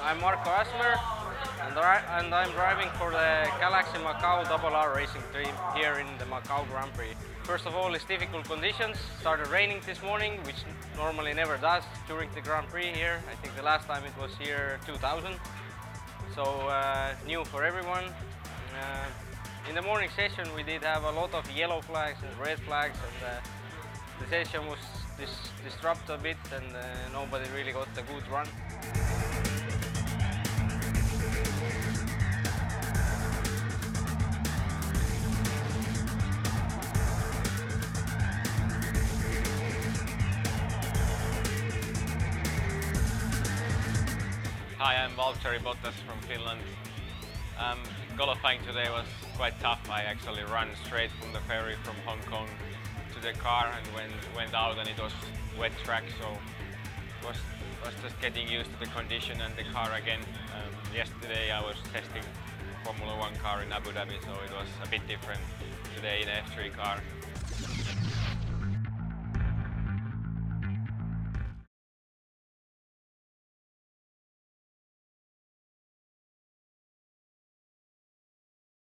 I'm Marco Asmer, and I'm driving for the Galaxy Macau RR racing team here in the Macau Grand Prix. First of all, it's difficult conditions. Started raining this morning, which normally never does during the Grand Prix here. I think the last time it was here 2000, so new for everyone. In the morning session we did have a lot of yellow flags and red flags, and the session was disrupted a bit, and nobody really got a good run. Hi, I'm Valtteri Bottas from Finland. Qualifying today was quite tough. I actually ran straight from the ferry from Hong Kong to the car and went out, and it was wet track, so it was just getting used to the condition and the car again. Yesterday I was testing Formula 1 car in Abu Dhabi, so it was a bit different today in an F3 car.